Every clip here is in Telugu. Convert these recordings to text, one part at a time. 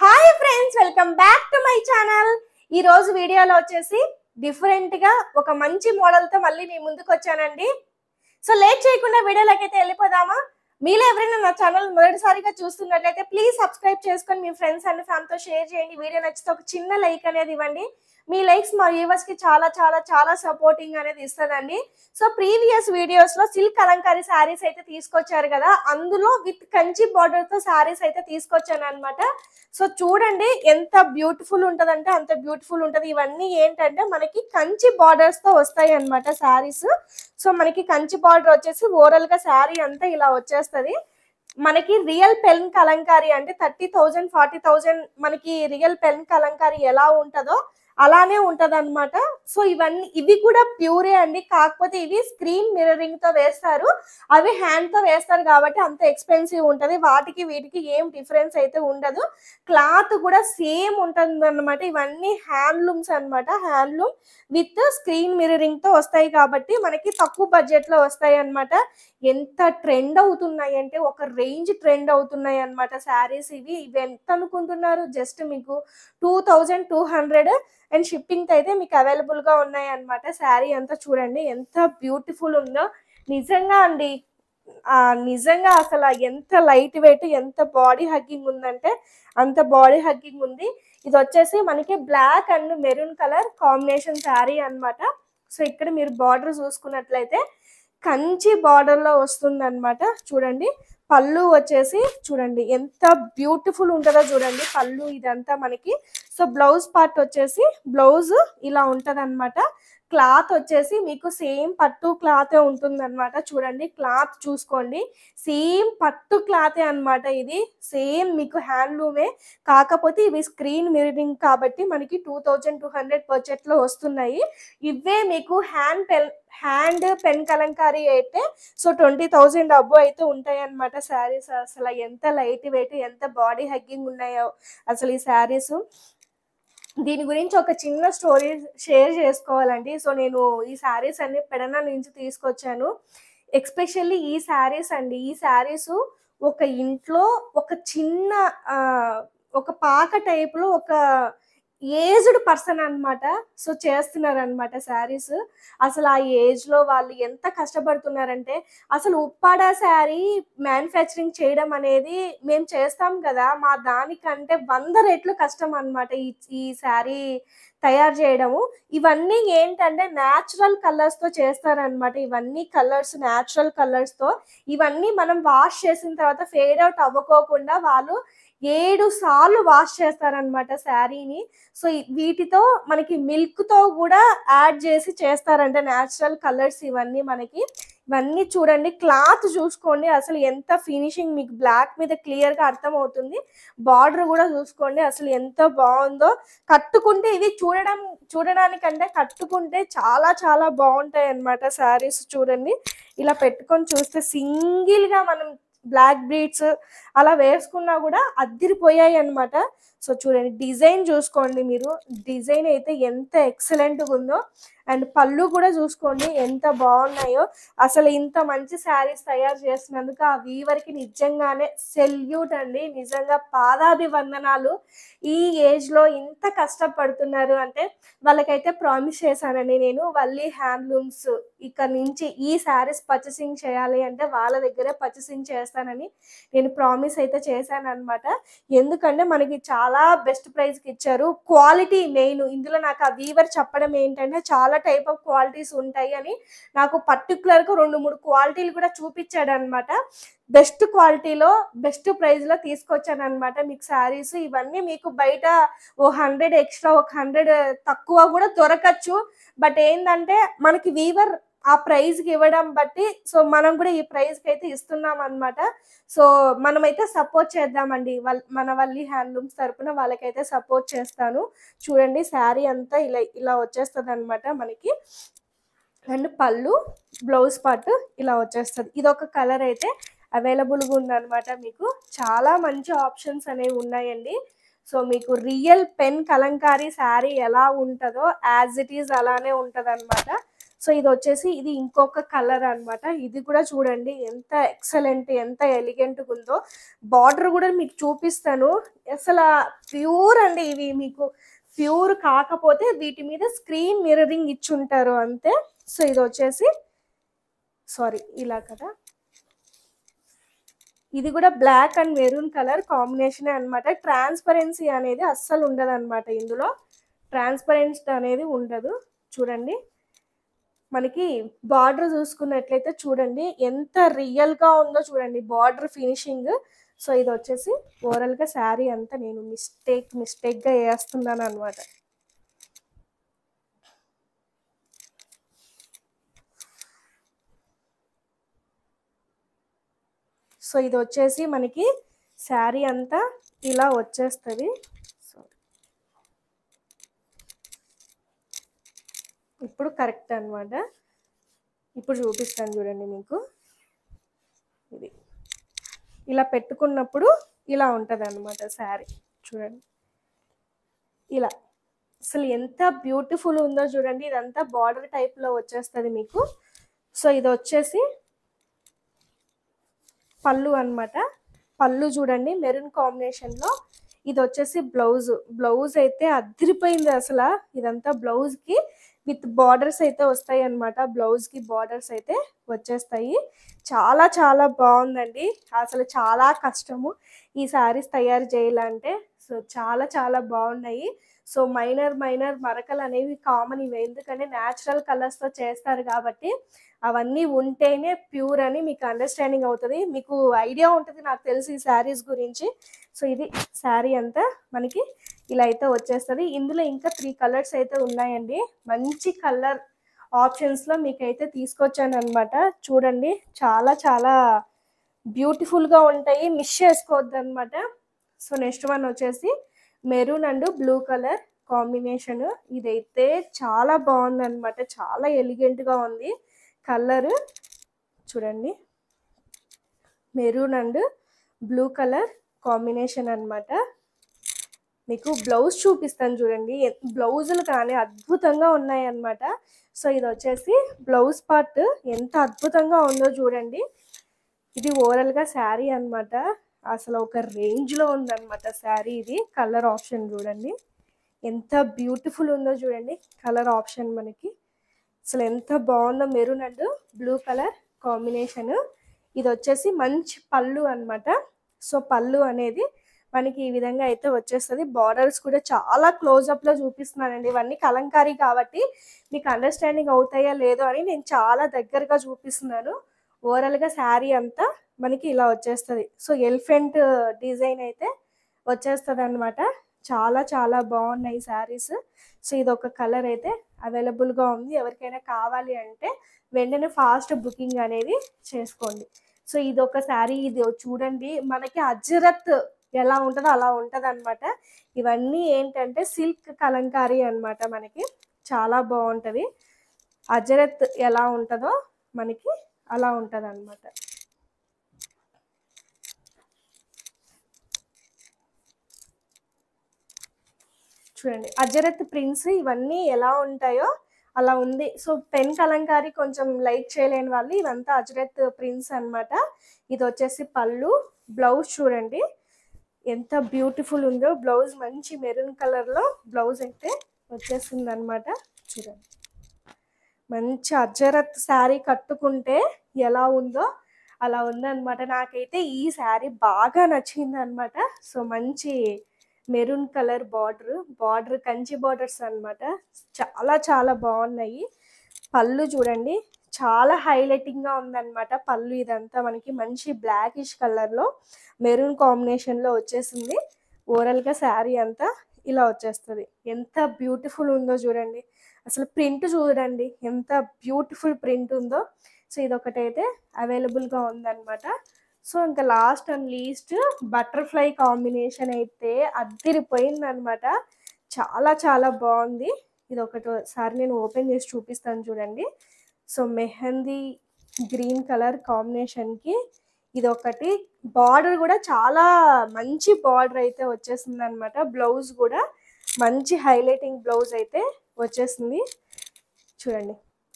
Hi friends, welcome back to my channel. ఈ రోజు వీడియోలో వచ్చేసి డిఫరెంట్ గా ఒక మంచి మోడల్ తో మళ్ళీ మీ ముందుకు వచ్చానండి. సో లేట్ చేయకుండా వీడియోలోకి అయితే వెళ్ళిపోదామా? మీలో ఎవరైనా నా ఛానల్ మొదటిసారిగా చూస్తున్నట్లయితే ప్లీజ్ సబ్స్క్రైబ్ చేసుకొని మీ ఫ్రెండ్స్ అండ్ ఫ్యామిలీతో షేర్ చేయండి. వీడియో నచ్చితే ఒక చిన్న లైక్ అనేది ఇవ్వండి. మీ లైక్స్ మా వ్యూవర్స్ కి చాలా చాలా చాలా సపోర్టింగ్ అనేది ఇస్తుందండి. సో ప్రీవియస్ వీడియోస్ లో సిల్క్ కలంకారీ శారీస్ అయితే తీసుకొచ్చారు కదా, అందులో విత్ కంచి బార్డర్ తో శారీస్ అయితే తీసుకొచ్చాను అనమాట. సో చూడండి ఎంత బ్యూటిఫుల్ ఉంటదంటే అంత బ్యూటిఫుల్ ఉంటది. ఇవన్నీ ఏంటంటే మనకి కంచి బార్డర్స్ తో వస్తాయి అనమాట శారీస్. సో మనకి కంచి బార్డర్ వచ్చేసి ఓవరాల్ గా శారీ అంతా ఇలా వచ్చేస్తది. మనకి రియల్ పెన్ కలంకారీ అంటే 30,000 40,000 మనకి రియల్ పెన్ కలంకారీ ఎలా ఉంటదో అలానే ఉంటది అనమాట. సో ఇవి కూడా ప్యూరే అండి, కాకపోతే ఇవి స్క్రీన్ మిర్రరింగ్ తో వేస్తారు, అవి హ్యాండ్ తో వేస్తారు కాబట్టి అంత ఎక్స్పెన్సివ్ ఉంటది. వాటికి వీటికి ఏం డిఫరెన్స్ అయితే ఉండదు. క్లాత్ కూడా సేమ్ ఉంటుంది అనమాట. ఇవన్నీ హ్యాండ్లూమ్స్ అనమాట. హ్యాండ్లూమ్ విత్ స్క్రీన్ మిర్రరింగ్ తో వస్తాయి కాబట్టి మనకి తక్కువ బడ్జెట్ లో వస్తాయి అనమాట. ఎంత ట్రెండ్ అవుతున్నాయి అంటే ఒక రేంజ్ ట్రెండ్ అవుతున్నాయి అనమాట శారీస్. ఇవి ఎంత అనుకుంటున్నారు? జస్ట్ మీకు 2200 అండ్ షిప్పింగ్ తో అయితే మీకు అవైలబుల్ గా ఉన్నాయి అనమాట. శారీ అంతా చూడండి ఎంత బ్యూటిఫుల్ ఉందో. నిజంగా అండి, నిజంగా అసలు ఎంత లైట్ వెయిట్, ఎంత బాడీ హగ్గింగ్ ఉందంటే అంత బాడీ హగ్గింగ్ ఉంది. ఇది వచ్చేసి మనకి black and maroon colour combination sari అనమాట. సో ఇక్కడ మీరు బార్డర్ చూసుకున్నట్లయితే కంచి బార్డర్ లో వస్తుంది అనమాట. చూడండి పళ్ళు వచ్చేసి చూడండి ఎంత బ్యూటిఫుల్ ఉంటుందో చూడండి పళ్ళు ఇదంతా మనకి. సో బ్లౌజ్ పార్ట్ వచ్చేసి బ్లౌజ్ ఇలా ఉంటది అనమాట. క్లాత్ వచ్చేసి మీకు సేమ్ పట్టు క్లాతే ఉంటుంది అనమాట. చూడండి క్లాత్ చూసుకోండి, సేమ్ పట్టు క్లాతే అనమాట. ఇది సేమ్ మీకు హ్యాండ్లూమే, కాకపోతే ఇవి స్క్రీన్ మిర్రరింగ్ కాబట్టి మనకి 2200 బడ్జెట్ లో వస్తున్నాయి. ఇవే మీకు హ్యాండ్ పెన్ కలంకారీ అయితే సో 20,000 అబ్బో అయితే ఉంటాయి అనమాట శారీస్. అసలు ఎంత లైట్ వెయిట్, ఎంత బాడీ హగ్గింగ్ ఉన్నాయో అసలు ఈ శారీస్. దీని గురించి ఒక చిన్న స్టోరీ షేర్ చేసుకోవాలండి. సో నేను ఈ శారీస్ అన్ని పెడన నుంచి తీసుకొచ్చాను. ఎక్స్పెషల్లీ ఈ శారీస్ అండి, ఈ శారీస్ ఒక ఇంట్లో ఒక చిన్న ఒక పాక టైప్ లో ఒక ఏజ్డ్ పర్సన్ అనమాట. సో చేస్తున్నారు అనమాట శారీస్. అసలు ఆ ఏజ్ లో వాళ్ళు ఎంత కష్టపడుతున్నారంటే, అసలు ఉప్పాడ శారీ మ్యానుఫ్యాక్చరింగ్ చేయడం అనేది మేము చేస్తాం కదా, మా దానికంటే 100 రెట్లు కష్టం అనమాట ఈ శారీ తయారు చేయడము. ఇవన్నీ ఏంటంటే న్యాచురల్ కలర్స్ తో చేస్తారనమాట. ఇవన్నీ కలర్స్ న్యాచురల్ కలర్స్ తో. ఇవన్నీ మనం వాష్ చేసిన తర్వాత ఫేడ్ అవుట్ అవ్వకోకుండా వాళ్ళు 7 సార్లు వాష్ చేస్తారనమాట శారీని. సో వీటితో మనకి మిల్క్ తో కూడా యాడ్ చేసి చేస్తారంట న్యాచురల్ కలర్స్ ఇవన్నీ మనకి. ఇవన్నీ చూడండి క్లాత్ చూసుకోండి అసలు ఎంత ఫినిషింగ్, మీకు బ్లాక్ మీద క్లియర్ గా అర్థం అవుతుంది. బార్డర్ కూడా చూసుకోండి అసలు ఎంత బాగుందో. కట్టుకుంటే ఇవి చూడడానికంటే కట్టుకుంటే చాలా చాలా బాగుంటాయి అన్నమాట శారీస్. చూడండి ఇలా పెట్టుకొని చూస్తే సింగిల్ గా మనం బ్లాక్ బ్రీడ్స్ అలా వేసుకున్నా కూడా అద్దిరిపోయాయి అనమాట. సో చూడండి డిజైన్ చూసుకోండి మీరు, డిజైన్ అయితే ఎంత ఎక్సలెంట్ గా ఉందో. అండ్ పళ్ళు కూడా చూసుకోండి ఎంత బాగున్నాయో. అసలు ఇంత మంచి శారీస్ తయారు చేసినందుకు ఆ వీవర్ కి నిజంగానే సెల్యూట్ అండి, నిజంగా పాదాభివందనాలు. ఈ ఏజ్ లో ఇంత కష్టపడుతున్నారు అంటే వాళ్ళకైతే ప్రామిస్ చేశానండి నేను, వల్లి హ్యాండ్లూమ్స్ ఇక్కడ నుంచి ఈ శారీస్ పర్చేసింగ్ చేయాలి అంటే వాళ్ళ దగ్గరే పర్చేసింగ్ చేస్తానని నేను ప్రామిస్ అయితే చేశాను అనమాట. ఎందుకంటే మనకి చాలా బెస్ట్ ప్రైస్ కి ఇచ్చారు. క్వాలిటీ మెయిన్ ఇందులో. నాకు ఆ వీవర్ చెప్పడం ఏంటంటే చాలా టైప్ ఆఫ్ క్వాలిటీస్ ఉంటాయి అని నాకు పర్టికులర్ గా 2-3 క్వాలిటీలు కూడా చూపించాడు అనమాట. బెస్ట్ క్వాలిటీలో బెస్ట్ ప్రైస్ లో తీసుకొచ్చాను అనమాట మీకు శారీస్. ఇవన్నీ మీకు బయట 100 ఎక్స్ట్రా 100 తక్కువ కూడా దొరకచ్చు. బట్ ఏంటంటే మనకి వీవర్ ఆ ప్రైజ్ కి ఇవ్వడం బట్టి సో మనం కూడా ఈ ప్రైజ్ కి అయితే ఇస్తున్నాం అనమాట. సో మనమైతే సపోర్ట్ చేద్దామండి, మన వల్లి హ్యాండ్లూమ్స్ తరపున వాళ్ళకైతే సపోర్ట్ చేస్తాను. చూడండి శారీ అంతా ఇలా వచ్చేస్తుంది అనమాట మనకి. అండ్ పళ్ళు బ్లౌజ్ పార్ట్ ఇలా వచ్చేస్తుంది. ఇది ఒక కలర్ అయితే అవైలబుల్గా ఉందన్నమాట. మీకు చాలా మంచి ఆప్షన్స్ అనేవి ఉన్నాయండి. సో మీకు రియల్ పెన్ కలంకారీ శారీ ఎలా ఉంటుందో యాజ్ ఇట్ ఈజ్ అలానే ఉంటుంది అనమాట. సో ఇది వచ్చేసి ఇది ఇంకొక కలర్ అన్నమాట. ఇది కూడా చూడండి ఎంత ఎక్సలెంట్, ఎంత ఎలిగెంట్గా ఉందో. బార్డర్ కూడా మీకు చూపిస్తాను. అసలు ప్యూర్ అండి ఇవి. మీకు ప్యూర్ కాకపోతే వీటి మీద స్క్రీన్ మిర్రరింగ్ ఇచ్చుంటారు అంతే. సో ఇది వచ్చేసి సారీ ఇలా కదా, ఇది కూడా black and maroon colour combination అన్నమాట. ట్రాన్స్పరెన్సీ అనేది అస్సలు ఉండదు అనమాట. ఇందులో ట్రాన్స్పరెన్సీ అనేది ఉండదు. చూడండి మనకి బార్డర్ చూసుకున్నట్లయితే చూడండి ఎంత రియల్ గా ఉందో చూడండి బార్డర్ ఫినిషింగ్. సో ఇది వచ్చేసి ఓవరాల్ గా శారీ అంతా నేను మిస్టేక్ గా వేస్తున్నాను అనమాట. సో ఇది వచ్చేసి మనకి శారీ అంతా ఇలా వచ్చేస్తుంది. సో ఇప్పుడు కరెక్ట్ అనమాట. ఇప్పుడు చూపిస్తాను చూడండి మీకు. ఇది ఇలా పెట్టుకున్నప్పుడు ఇలా ఉంటుంది అనమాట శారీ. చూడండి ఇలా అసలు ఎంత బ్యూటిఫుల్ ఉందో చూడండి. ఇదంతా బార్డర్ టైప్లో వచ్చేస్తుంది మీకు. సో ఇది వచ్చేసి పళ్ళు అన్నమాట. పళ్ళు చూడండి మెరూన్ కాంబినేషన్లో. ఇది వచ్చేసి బ్లౌజ్ అయితే అదిరిపోయింది అసలు. ఇదంతా బ్లౌజ్కి విత్ బార్డర్స్ అయితే వస్తాయి అన్నమాట. బ్లౌజ్కి బార్డర్స్ అయితే వచ్చేస్తాయి. చాలా చాలా బాగుందండి. అసలు చాలా కష్టము ఈ శారీస్ తయారు చేయాలంటే. సో చాలా చాలా బాగున్నాయి. సో మైనర్ మరకలు అనేవి కామన్ ఇవి. ఎందుకంటే న్యాచురల్ కలర్స్తో చేస్తారు కాబట్టి అవన్నీ ఉంటేనే ప్యూర్ అని మీకు అండర్స్టాండింగ్ అవుతుంది. మీకు ఐడియా ఉంటుంది నాకు తెలిసి ఈ శారీస్ గురించి. సో ఇది శారీ అంతా మనకి ఇలా అయితే వచ్చేస్తుంది. ఇందులో ఇంకా 3 కలర్స్ అయితే ఉన్నాయండి. మంచి కలర్ ఆప్షన్స్లో మీకైతే తీసుకొచ్చాను అనమాట. చూడండి చాలా చాలా బ్యూటిఫుల్గా ఉంటాయి. మిస్ చేసుకోవద్దు అనమాట. సో నెక్స్ట్ వన్ వచ్చేసి maroon and blue colour combination. ఇదైతే చాలా బాగుంది అనమాట. చాలా ఎలిగెంట్గా ఉంది కలర్. చూడండి maroon and blue colour combination అన్నమాట. మీకు బ్లౌజ్ చూపిస్తాను చూడండి. బ్లౌజులు కానీ అద్భుతంగా ఉన్నాయి అన్నమాట. సో ఇది వచ్చేసి బ్లౌజ్ పార్ట్ ఎంత అద్భుతంగా ఉందో చూడండి. ఇది ఓవరాల్గా శారీ అన్నమాట. అసలు ఒక రేంజ్లో ఉందన్నమాట శారీ. ఇది కలర్ ఆప్షన్ చూడండి ఎంత బ్యూటిఫుల్ ఉందో చూడండి. కలర్ ఆప్షన్ మనకి అసలు ఎంత బాగుందో. Maroon and blue colour combination. ఇది వచ్చేసి మంచి పళ్ళు అన్నమాట. సో పళ్ళు అనేది మనకి ఈ విధంగా అయితే వచ్చేస్తుంది. బార్డర్స్ కూడా చాలా క్లోజప్లో చూపిస్తున్నానండి. ఇవన్నీ కలంకారీ కాబట్టి మీకు అండర్స్టాండింగ్ అవుతాయా లేదో అని నేను చాలా దగ్గరగా చూపిస్తున్నాను. ఓవరాల్గా శారీ అంతా మనకి ఇలా వచ్చేస్తుంది. సో ఎలిఫెంట్ డిజైన్ అయితే వచ్చేస్తుంది అనమాట. చాలా చాలా బాగున్నాయి శారీస్. సో ఇది ఒక కలర్ అయితే అవైలబుల్గా ఉంది. ఎవరికైనా కావాలి అంటే వెంటనే ఫాస్ట్ బుకింగ్ అనేది చేసుకోండి. సో ఇది ఒక శారీ. ఇది చూడండి మనకి అజ్రత్ ఎలా ఉంటుందో అలా ఉంటుంది అనమాట. ఇవన్నీ ఏంటంటే సిల్క్ కలంకారీ అనమాట. మనకి చాలా బాగుంటుంది. అజరత్ ఎలా ఉంటుందో మనకి అలా ఉంటుంది అనమాట. చూడండి అజరత్ ప్రింట్స్ ఇవన్నీ ఎలా ఉంటాయో అలా ఉంది. సో పెన్ కలంకారీ కొంచెం లైక్ చేయలేని వాళ్ళు ఇవంతా అజరత్ ప్రింట్స్ అన్నమాట. ఇది వచ్చేసి పళ్ళు. బ్లౌజ్ చూడండి ఎంత బ్యూటిఫుల్ ఉందో. బ్లౌజ్ మంచి మెరూన్ కలర్లో బ్లౌజ్ అయితే వచ్చేస్తుంది అనమాట. చూడండి మంచి అజరత్ శారీ కట్టుకుంటే ఎలా ఉందో అలా ఉందన్నమాట. నాకైతే ఈ శారీ బాగా నచ్చింది అనమాట. సో మంచి maroon colour border Kanchi borders అన్నమాట. చాలా చాలా బాగున్నాయి. పళ్ళు చూడండి చాలా హైలైటింగ్గా ఉందన్నమాట. పళ్ళు ఇదంతా మనకి మంచి బ్లాకిష్ కలర్లో మెరూన్ కాంబినేషన్లో వచ్చేసింది. ఓవరాల్గా శారీ అంతా ఇలా వచ్చేస్తుంది. ఎంత బ్యూటిఫుల్ ఉందో చూడండి. అసలు ప్రింట్ చూడండి ఎంత బ్యూటిఫుల్ ప్రింట్ ఉందో. సో ఇదొకటైతే అవైలబుల్గా ఉందన్నమాట. సో ఇంకా last and least butterfly combination అయితే అద్దిరిపోయింది అనమాట. చాలా చాలా బాగుంది. ఇది ఒకసారి నేను ఓపెన్ చేసి చూపిస్తాను చూడండి. సో మెహందీ గ్రీన్ కలర్ కాంబినేషన్కి ఇది ఒకటి. బార్డర్ కూడా చాలా మంచి బార్డర్ అయితే వచ్చేసింది అనమాట. బ్లౌజ్ కూడా మంచి హైలైటింగ్ బ్లౌజ్ అయితే వచ్చేసింది. చూడండి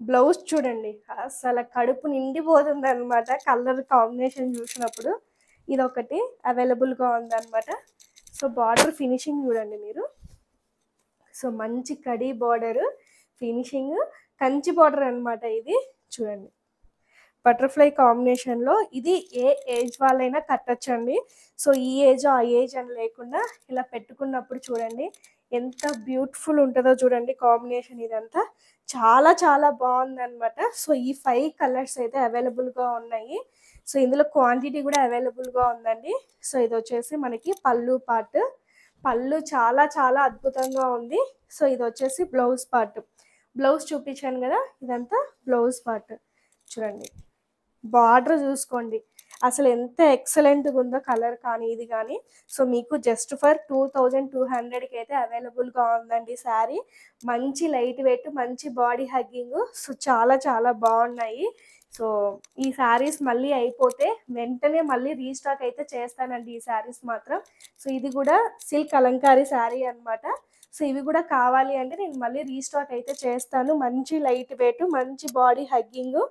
బ్లౌజ్ చూడండి అసలు కడుపు నిండిపోతుంది అనమాట. కలర్ కాంబినేషన్ చూసినప్పుడు ఇదొకటి అవైలబుల్గా ఉందన్నమాట. సో బార్డర్ ఫినిషింగ్ చూడండి మీరు. సో మంచి khadi border finishing, Kanchi border అనమాట ఇది. చూడండి బటర్ఫ్లై కాంబినేషన్లో. ఇది ఏ ఏజ్ వాళ్ళైనా కట్టచ్చండి. సో ఈ ఏజ్ ఆ ఏజ్ అని లేకుండా ఇలా పెట్టుకున్నప్పుడు చూడండి ఎంత బ్యూటిఫుల్ ఉంటుందో చూడండి కాంబినేషన్. ఇదంతా చాలా చాలా బాగుందన్నమాట. సో ఈ 5 కలర్స్ అయితే అవైలబుల్గా ఉన్నాయి. సో ఇందులో క్వాంటిటీ కూడా అవైలబుల్గా ఉందండి. సో ఇది వచ్చేసి మనకి పళ్ళు పార్ట్. పళ్ళు చాలా చాలా అద్భుతంగా ఉంది. సో ఇది వచ్చేసి బ్లౌజ్ పార్ట్. బ్లౌజ్ చూపించాను కదా, ఇదంతా బ్లౌజ్ పార్ట్. చూడండి బార్డర్ చూసుకోండి అసలు ఎంత ఎక్సలెంట్గా ఉందో కలర్ కానీ ఇది కానీ. సో మీకు జస్ట్ ఫర్ 2200కి అయితే అవైలబుల్గా ఉందండి శారీ. మంచి లైట్ వెయిట్, మంచి బాడీ హగ్గింగ్. సో చాలా చాలా బాగున్నాయి. సో ఈ శారీస్ మళ్ళీ అయిపోతే వెంటనే మళ్ళీ రీస్టాక్ అయితే చేస్తానండి ఈ శారీస్ మాత్రం. సో ఇది కూడా సిల్క్ కలంకారీ శారీ అనమాట. సో ఇవి కూడా కావాలి అంటే నేను మళ్ళీ రీస్టాక్ అయితే చేస్తాను. మంచి లైట్ వెయిట్, మంచి బాడీ హగ్గింగ్.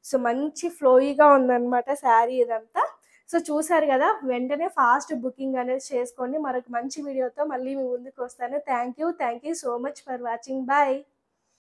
సో మంచి ఫ్లోయిగా ఉందన్నమాట శారీ ఇదంతా. సో చూసారు కదా, వెంటనే ఫాస్ట్ బుకింగ్ అనేది చేసుకోండి. మరొక మంచి వీడియోతో మళ్ళీ మీ ముందుకు వస్తాను. Thank you so much for watching. Bye.